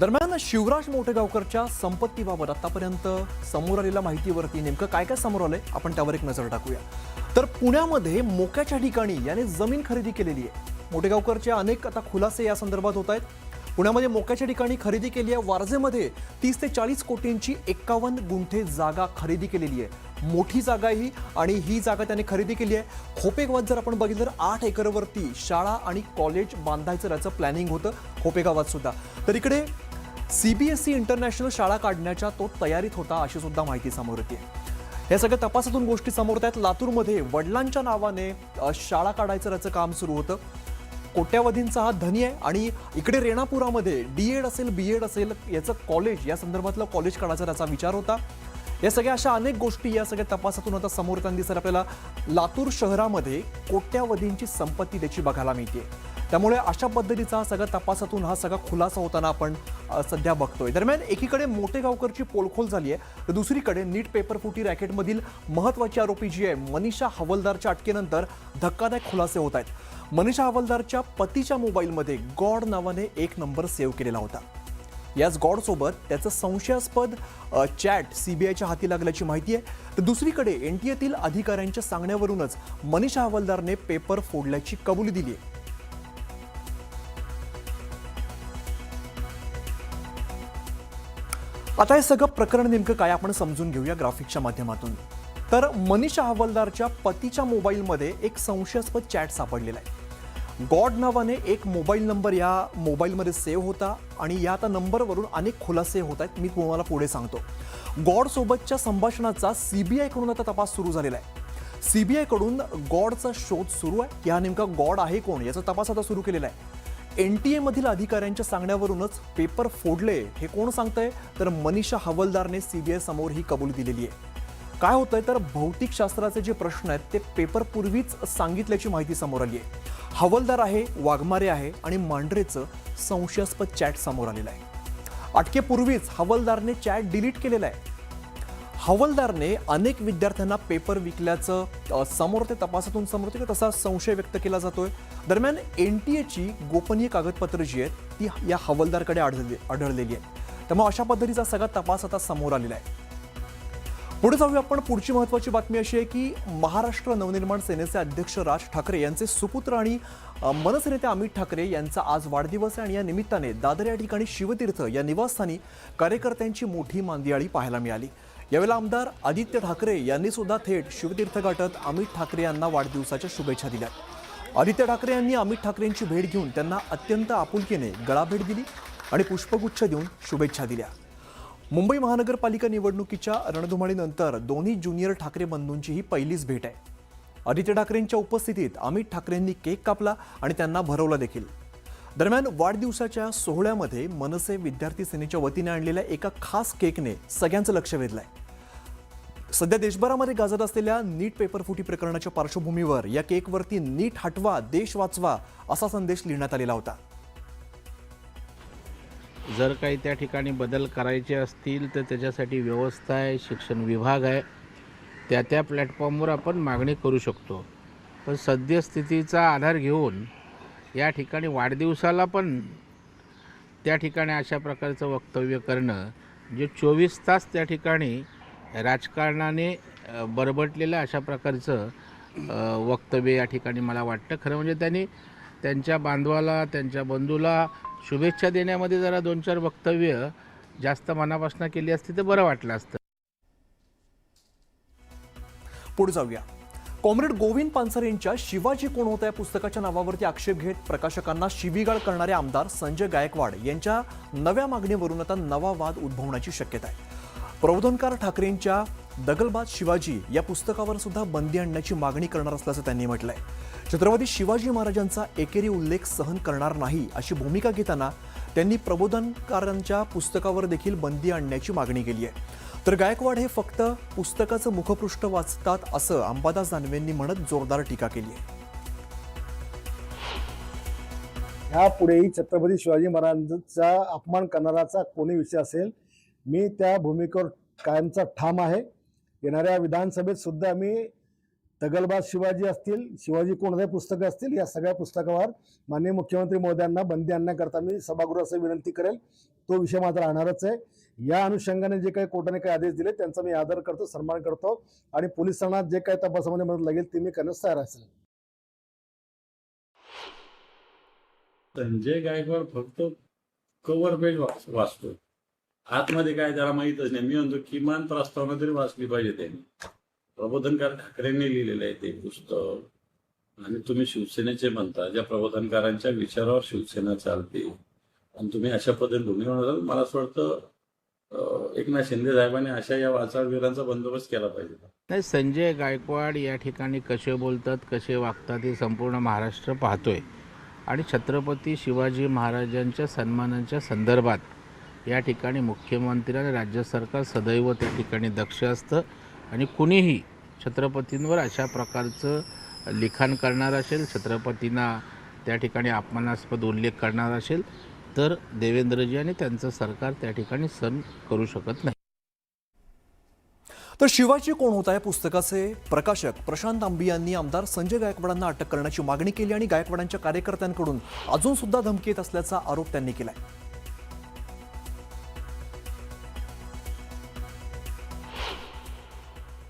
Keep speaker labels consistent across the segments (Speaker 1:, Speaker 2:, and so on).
Speaker 1: दरम्यान शिवराज मोठेगावकरच्या संपत्तीबाबत आतापर्यंत समोर आलेल्या माहितीवरती नेमकं काय काय समोर आलंय आपण त्यावर एक नजर टाकूया। तर पुण्यामध्ये मोक्याच्या ठिकाणी याने जमीन खरेदी केलेली आहे। मोठेगावकरचे अनेक आता खुलासे या संदर्भात होत आहेत। पुण्यामध्ये मोक्याच्या ठिकाणी खरेदी केली आहे। वारजेमध्ये 30 ते 40 कोटींची 51 गुंठे जागा खरेदी केलेली आहे। मोठी जागा ही आणि ही जागा त्याने खरेदी केली आहे। खोपेगावात जर आपण बघितलं तर 8 एकरवरती शाळा आणि कॉलेज बांधायचं त्याचं प्लॅनिंग होतं खोपेगावात सुद्धा। तर इकडे सीबीएसई इंटरनॅशनल शाळा काढण्याच्या तो तयारीत होता अशी सुद्धा माहिती समोर येते। हे सगळ्या तपासातून गोष्टी समोर येतात। लातूरमध्ये वडिलांच्या नावाने शाळा काढायचं त्याचं काम सुरू होतं। कोट्यावधींचा हा धनी आहे आणि इकडे रेणापुरामध्ये डीएड असेल बीएड असेल याचं कॉलेज या संदर्भातलं कॉलेज काढायचा त्याचा विचार होता। या सगळ्या अशा अनेक गोष्टी या सगळ्या तपासातून आता समोर येताना दिसत आपल्याला। लातूर शहरामध्ये कोट्यावधींची संपत्ती त्याची बघायला मिळते। त्यामुळे अशा पद्धतीचा सगळा तपासातून हा सगळा खुलासा होताना आपण सध्या बघतोय। दरम्यान एकीकडे मोठेगावकरची पोलखोल झाली आहे तर दुसरीकडे नीट पेपर फुटी रॅकेटमधील महत्त्वाची आरोपी जी आहे मनीषा हवलदारच्या अटकेनंतर धक्कादायक खुलासे होत आहेत। मनीषा हवलदारच्या पतीच्या मोबाईलमध्ये गॉड नावाने एक नंबर सेव्ह केलेला होता। याच गॉडसोबत त्याचं संशयास्पद चॅट सीबीआयच्या हाती लागल्याची माहिती आहे। तर दुसरीकडे एनटीएतील अधिकाऱ्यांच्या सांगण्यावरूनच मनीषा हवलदारने पेपर फोडल्याची कबुली दिली आहे। आता हे सगळं प्रकरण नेमकं काय आपण समजून घेऊया ग्राफिक्सच्या माध्यमातून। तर मनीषा हवलदारच्या पतीच्या मोबाईलमध्ये एक संशयास्पद चॅट सापडलेला आहे। गॉड नावाने एक मोबाईल नंबर या मोबाईलमध्ये सेव्ह होता आणि या आता नंबरवरून अनेक खुलासे होत आहेत। मी तुम्हाला पुढे सांगतो। गॉड सोबतच्या संभाषणाचा सीबीआय कडून आता तपास सुरू झालेला आहे। सीबीआय कडून गॉडचा शोध सुरू आहे। या नेमका गॉड आहे कोण याचा तपास आता सुरू केलेला आहे। एनटीए मधील अधिकाऱ्यांच्या सांगण्यावरूनच पेपर फोडले हे कोण सांगतंय तर मनीषा हवलदारने सीबीआय समोर ही कबुली दिलेली आहे। काय होतंय तर भौतिक शास्त्राचे जे प्रश्न आहेत ते पेपर पूर्वीच सांगितल्याची माहिती समोर आली आहे। हवलदार आहे, वाघमारे आहे आणि मांढरेचं संशयास्पद चॅट समोर आलेलं आहे। अटकेपूर्वीच हवलदारने चॅट डिलीट केलेला आहे। हवलदारने अनेक विद्यार्थ्यांना पेपर विकल्याचं समोर ते तपासातून समोर येतं तसा संशय व्यक्त केला जातोय। दरम्यान एनटीएची गोपनीय कागदपत्र जी आहेत ती या हवलदारकडे आढळलेली आहे। त्यामुळे अशा पद्धतीचा सगळा तपास आता समोर आलेला आहे। पुढे जाऊया आपण। पुढची महत्त्वाची बातमी अशी आहे की महाराष्ट्र नवनिर्माण सेनेचे अध्यक्ष राज ठाकरे यांचे सुपुत्र आणि मनसे नेते अमित ठाकरे यांचा आज वाढदिवस आहे आणि या निमित्ताने दादर या ठिकाणी शिवतीर्थ या निवासस्थानी कार्यकर्त्यांची मोठी मांदियाळी पाहायला मिळाली। यावेळेला आमदार आदित्य ठाकरे यांनी सुद्धा थेट शिवतीर्थ गाठत अमित ठाकरे यांना वाढदिवसाच्या शुभेच्छा दिल्या। आदित्य ठाकरे यांनी अमित ठाकरेंची भेट घेऊन त्यांना अत्यंत आपुलकीने गळाभेट दिली आणि पुष्पगुच्छ देऊन शुभेच्छा दिल्या। मुंबई महानगरपालिका निवडणुकीच्या रणधुमाळीनंतर दोन्ही ज्युनियर ठाकरे बंधूंची ही पहिलीच भेट आहे। आदित्य ठाकरेंच्या उपस्थितीत अमित ठाकरेंनी केक कापला आणि त्यांना भरवला देखील। दरम्यान वाढदिवसाच्या सोहळ्यामध्ये मनसे विद्यार्थी सेनेच्या वतीने आणलेल्या एका खास केकने सगळ्यांचं लक्ष वेधलंय। सध्या देशभरामध्ये गाजत असलेल्या नीट पेपर फुटी प्रकरणाच्या पार्श्वभूमीवर या केकवरती नीट हटवा देश वाचवा असा संदेश लिहिण्यात आलेला होता।
Speaker 2: जर काही त्या ठिकाणी बदल करायचे असतील तर त्याच्यासाठी व्यवस्था आहे, शिक्षण विभाग आहे, त्या प्लॅटफॉर्मवर आपण मागणी करू शकतो। पण सद्यस्थितीचा आधार घेऊन या ठिकाणी वाढदिवसाला पण त्या ठिकाणी अशा प्रकारचं वक्तव्य करणं जे 24 तास त्या ठिकाणी राजकारणाने बरबटलेलं अशा प्रकारचं वक्तव्य या ठिकाणी मला वाटतं। खरं म्हणजे त्यांनी त्यांच्या बांधवाला त्यांच्या बंधूला शुभेच्छा देण्यामध्ये जरा 2-4 वक्तव्य जास्त मनापासून केली असती तर बरं वाटलं असतं।
Speaker 1: पुढे जाऊया। कॉम्रेड गोविंद पानसरेंच्या शिवाजी कोण होता या पुस्तकाच्या नावावरती आक्षेप घेत प्रकाशकांना शिवीगाळ करणारे आमदार संजय गायकवाड यांच्या नव्या मागणीवरून आता नवा वाद उद्भवण्याची शक्यता आहे। प्रबोधनकार ठाकरेंच्या दगलबाज शिवाजी या पुस्तकावर सुद्धा बंदी आणण्याची मागणी करणार असल्याचं त्यांनी म्हटलंय। छत्रपती शिवाजी महाराजांचा एकेरी उल्लेख सहन करणार नाही अशी भूमिका घेताना त्यांनी प्रबोधनकारांच्या पुस्तकावर देखील बंदी आणण्याची मागणी केली आहे। तर गायकवाड हे फक्त पुस्तकाचं मुखपृष्ठ वाचतात असं अंबादास दानवेंनी म्हणत जोरदार टीका केली आहे।
Speaker 3: यापुढेही छत्रपती शिवाजी महाराजांचा अपमान करणाराचा कोणी विषय असेल मी त्या भूमिकेवर कायमचा ठाम आहे। येणाऱ्या विधानसभेत सुद्धा मी दगलबाज शिवाजी असतील, शिवाजी कोणते पुस्तकं असतील, या सगळ्या पुस्तकावर माननीय मुख्यमंत्री महोदयांना बंदी आणण्याकरता मी सभागृहास विनंती करेल. तो विषय मात्र राहणारच आहे. या अनुषंगाने जे काही कोर्टाने काही आदेश दिले त्यांचा मी आदर करतो, सन्मान करतो आणि पोलिसांना जे काही तपासामध्ये मदत लागेल ती मी करण्यास तयार असेल.
Speaker 4: संजय गायकवाड फक्त कव्हर पेज वाचतो, आतमध्ये काय त्याला माहीतच नाही. मी म्हणतो किमान प्रस्तावना तरी वाचली पाहिजे त्यांनी. प्रबोधनकार ठाकरेंनी लिहिलेलं आहे ते पुस्तक आणि तुम्ही शिवसेनेचे म्हणता, ज्या प्रबोधनकारांच्या विचारावर शिवसेना चालते आणि तुम्ही अशा पद्धतीने भूमिका म्हणता. मला असं वाटतं एकनाथ शिंदे साहेबांनी अशा या वाचाळवीरांचा बंदोबस्त केला पाहिजे.
Speaker 2: नाही, संजय गायकवाड या ठिकाणी कसे बोलतात, कसे वागतात हे संपूर्ण महाराष्ट्र पाहतोय आणि छत्रपती शिवाजी महाराजांच्या सन्मानाच्या संदर्भात या ठिकाणी मुख्यमंत्री आणि राज्य सरकार सदैव त्या ठिकाणी दक्ष असतं आणि कुणीही छत्रपतींवर अशा प्रकारचं लिखाण करणार असेल, छत्रपतींना त्या ठिकाणी अपमानास्पद उल्लेख करणार असेल तर देवेंद्रजी आणि त्यांचं सरकार त्या ठिकाणी सहन करू शकत नाही.
Speaker 1: तर शिवाजी कोण होता या पुस्तकाचे प्रकाशक प्रशांत आंबी यांनी आमदार संजय गायकवाडांना अटक करण्याची मागणी केली आणि गायकवाडांच्या कार्यकर्त्यांकडून अजून सुद्धा धमकी येत असल्याचा आरोप त्यांनी केलाय.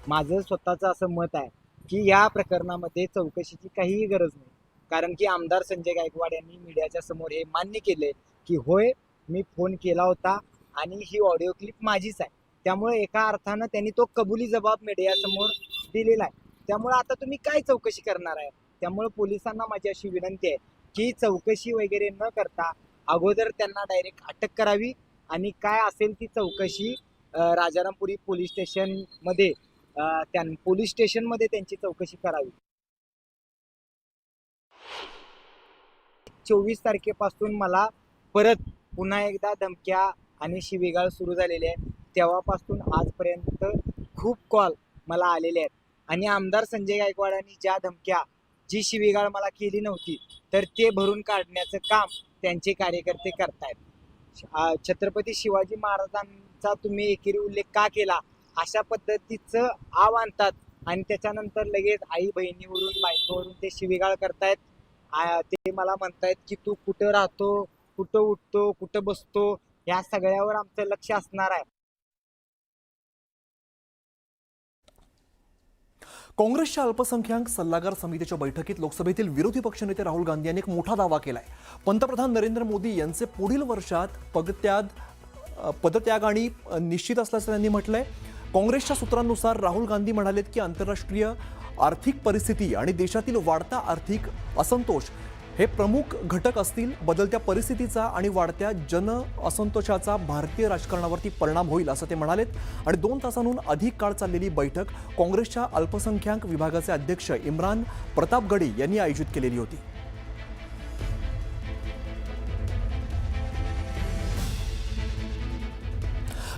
Speaker 5: माझं स्वतःचं असं मत आहे की या प्रकरणामध्ये चौकशीची काहीही गरज नाही. कारण की आमदार संजय गायकवाड यांनी मीडियाच्या समोर हे मान्य केले की होय, मी फोन केला होता आणि ही ऑडिओ क्लिप माझीच आहे. त्यामुळे एका अर्थानं त्यांनी तो कबुली जबाब मीडियासमोर दिलेला आहे. त्यामुळे आता तुम्ही काय चौकशी करणार आहे? त्यामुळे पोलिसांना माझी अशी विनंती आहे की चौकशी वगैरे न करता अगोदर त्यांना डायरेक्ट अटक करावी आणि काय असेल ती चौकशी राजारामपुरी पोलीस स्टेशनमध्ये पोलीस स्टेशनमध्ये त्यांची चौकशी करावी. 24 तारखेपासून मला परत पुन्हा एकदा धमक्या आणि शिवीगाळ सुरू झालेली आहे. तेव्हापासून आजपर्यंत खूप कॉल मला आलेले आहेत आणि आमदार संजय गायकवाडांनी ज्या धमक्या, जी शिवीगाळ मला केली नव्हती तर ते भरून काढण्याचं काम त्यांचे कार्यकर्ते करतायत. छत्रपती शिवाजी महाराजांचा तुम्ही एकेरी उल्लेख का केला अशा पद्धतीचं आव आणतात आणि त्याच्यानंतर लगेच आई बहिणीवरून बायकोवरून ते शिवीगाळ करतायत. ते मला म्हणतायत की तू कुठं राहतो, कुठं उठतो, कुठं बसतो, या सगळ्यावर आमचं लक्ष असणार आहे.
Speaker 1: काँग्रेसच्या अल्पसंख्याक सल्लागार समितीच्या बैठकीत लोकसभेतील विरोधी पक्षनेते राहुल गांधी यांनी एक मोठा दावा केलाय. पंतप्रधान नरेंद्र मोदी यांचे पुढील वर्षात पदत्याग आणि निश्चित असल्याचं त्यांनी म्हटलंय. काँग्रेसच्या सूत्रांनुसार राहुल गांधी म्हणालेत की आंतरराष्ट्रीय आर्थिक परिस्थिती आणि देशातील वाढता आर्थिक असंतोष हे प्रमुख घटक असतील. बदलत्या परिस्थितीचा आणि वाढत्या जन असंतोषाचा भारतीय राजकारणावरती परिणाम होईल असं ते म्हणालेत. आणि 2 तासांहून अधिक काळ चाललेली बैठक काँग्रेसच्या अल्पसंख्याक विभागाचे अध्यक्ष इम्रान प्रतापगडी यांनी आयोजित केलेली होती.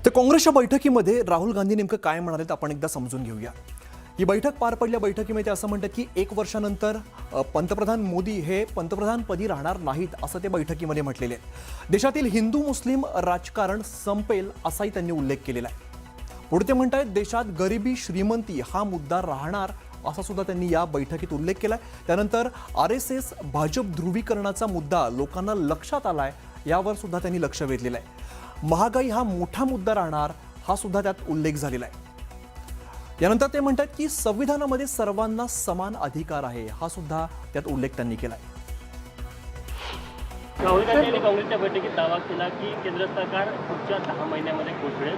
Speaker 1: तर काँग्रेसच्या बैठकीमध्ये राहुल गांधी नेमकं काय म्हणालेत आपण एकदा समजून घेऊया. ही बैठक पार पडल्या बैठकीमध्ये असं म्हणतात की 1 वर्षानंतर पंतप्रधान मोदी हे पंतप्रधानपदी राहणार नाहीत असं ते बैठकीमध्ये म्हटलेले आहे. देशातील हिंदू मुस्लिम राजकारण संपेल असाही त्यांनी उल्लेख केलेला आहे. पुढे ते म्हणतायत देशात गरिबी श्रीमंती हा मुद्दा राहणार असा सुद्धा त्यांनी या बैठकीत उल्लेख केलाय. त्यानंतर RSS भाजप ध्रुवीकरणाचा मुद्दा लोकांना लक्षात आलाय, यावर सुद्धा त्यांनी लक्ष वेधलेलं आहे. महागाई हा मोठा मुद्दा राहणार हा सुद्धा त्यात उल्लेख झालेला आहे. यानंतर ते म्हणतात की संविधानामध्ये सर्वांना समान अधिकार आहे हा सुद्धा त्यात उल्लेख त्यांनी केलाय.
Speaker 6: राहुल गांधी यांनी काँग्रेसच्या बैठकीत दावा केला की केंद्र सरकार पुढच्या 10 महिन्यामध्ये कोसळेल.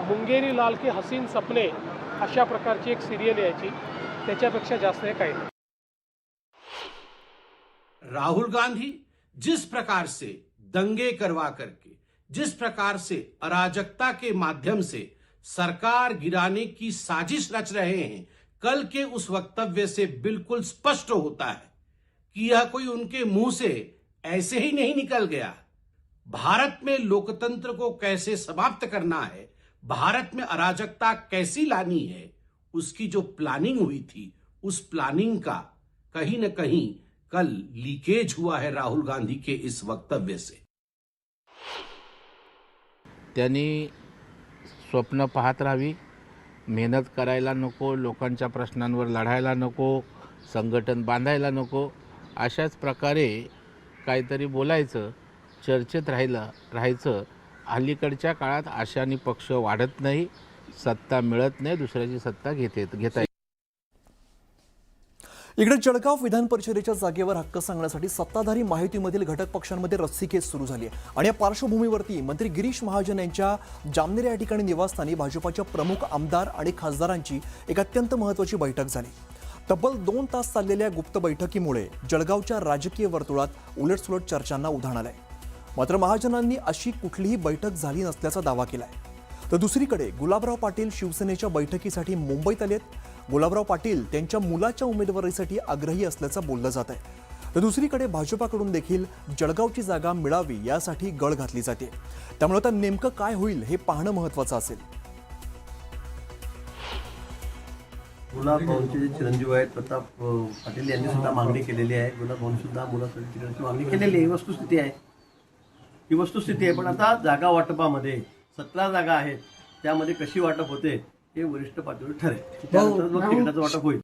Speaker 7: मुंगेरी लाल के हसीन सपने अशा प्रकारची एक सिरियल यायची, त्याच्यापेक्षा जास्त हे काही नाही.
Speaker 8: राहुल गांधी जिस प्रकार से दंगे करवा करके, जिस प्रकार से अराजकता के माध्यम से सरकार गिराने की साजिश रच रहे हैं, कल के उस वक्तव्य से बिल्कुल स्पष्ट होता है कि यह कोई उनके मुंह से ऐसे ही नहीं निकल गया. भारत में लोकतंत्र को कैसे समाप्त करना है, भारत में अराजकता कैसी लानी है, उसकी जो प्लानिंग हुई थी, उस प्लानिंग का कहीं न कहीं कल लीकेज हुआ है राहुल गांधी के इस वक्तव्य से.
Speaker 2: त्यांनी स्वप्न पाहत राहावी, मेहनत करायला नको, लोकांच्या प्रश्नांवर लढायला नको, संघटन बांधायला नको, अशाच प्रकारे काहीतरी बोलायचं, चर्चेत राहायचं. अलीकडच्या काळात आशानी पक्ष वाढत नाही, सत्ता मिळत नाही, दुसऱ्याची सत्ता घेता येते.
Speaker 1: इकडे जळगाव विधान परिषदेच्या जागेवर हक्क सांगण्यासाठी सत्ताधारी महायुतीमधील घटक पक्षांमध्ये रस्सीखेच सुरू झाली आहे. आणि या पार्श्वभूमीवरती मंत्री गिरीश महाजन यांच्या जामनेर या ठिकाणी निवासस्थानी भाजपाच्या प्रमुख आमदार आणि खासदारांची एक अत्यंत महत्त्वाची बैठक झाली. तब्बल 2 तास चाललेल्या गुप्त बैठकीमुळे जळगावच्या राजकीय वर्तुळात उलटसुलट चर्चांना उधाण आलंय. मात्र महाजनांनी अशी कुठलीही बैठक झाली नसल्याचा दावा केलाय. तर दुसरीकडे गुलाबराव पाटील शिवसेनेच्या बैठकीसाठी मुंबईत आलेत. गुलाबराव पाटील त्यांच्या मुलाच्या उमेदवारीसाठी आग्रही असल्याचं बोललं जात आहे. तर दुसरीकडे भाजपाकडून देखील जळगावची जागा मिळावी यासाठी गळ घातली जाते. त्यामुळे आता नेमकं काय होईल हे पाहणं महत्त्वाचं असेल.
Speaker 9: गुलाब भाऊंचे जे चिरंजीव आहेत प्रताप पाटील यांनी सुद्धा मागणी केलेली आहे. गुलाब भाऊंनी सुद्धा मुलासाठी तिकीटाची मागणी केलेली आहे. ही वस्तुस्थिती आहे. पण आता जागा वाटपामध्ये 17 जागा आहेत, त्यामध्ये कशी वाटप होते हे वरिष्ठ पातळीवर ठरेल. त्यानंतर मग तिकिटाचं वाटप होईल.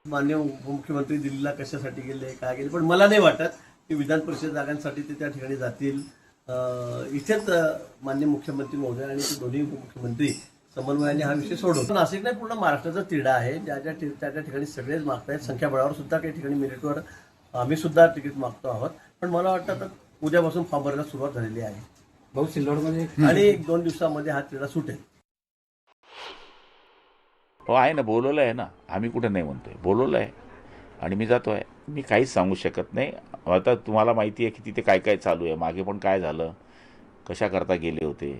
Speaker 9: माननीय उपमुख्यमंत्री दिल्लीला कशासाठी गेले, काय गेले, पण मला नाही वाटत की विधान परिषद जागांसाठी ते त्या ठिकाणी जातील. इथेच माननीय मुख्यमंत्री महोदय आणि ते दोन्ही उपमुख्यमंत्री समन्वयाने हा विषय सोडवतो. नाशिक नाही, पूर्ण महाराष्ट्राचा तिढा आहे. त्या ठिकाणी सगळेच मागतायत. संख्याबळावर सुद्धा काही ठिकाणी मेरिटवर आम्ही सुद्धा तिकीट मागतो आहोत. पण मला वाटतं तर उद्यापासून फॉर्म भरायला सुरुवात झालेली आहे. भाऊ सिल्लोडमध्ये आणि 1-2 दिवसामध्ये हा तिढा सुटेल.
Speaker 10: हो आहे ना, बोलवलं आहे ना, आम्ही कुठे नाही म्हणतोय, बोलवलं आहे आणि मी जातो आहे. मी काहीच सांगू शकत नाही. आता तुम्हाला माहिती आहे की तिथे काय काय चालू आहे, मागे पण काय झालं, कशा करता गेले होते,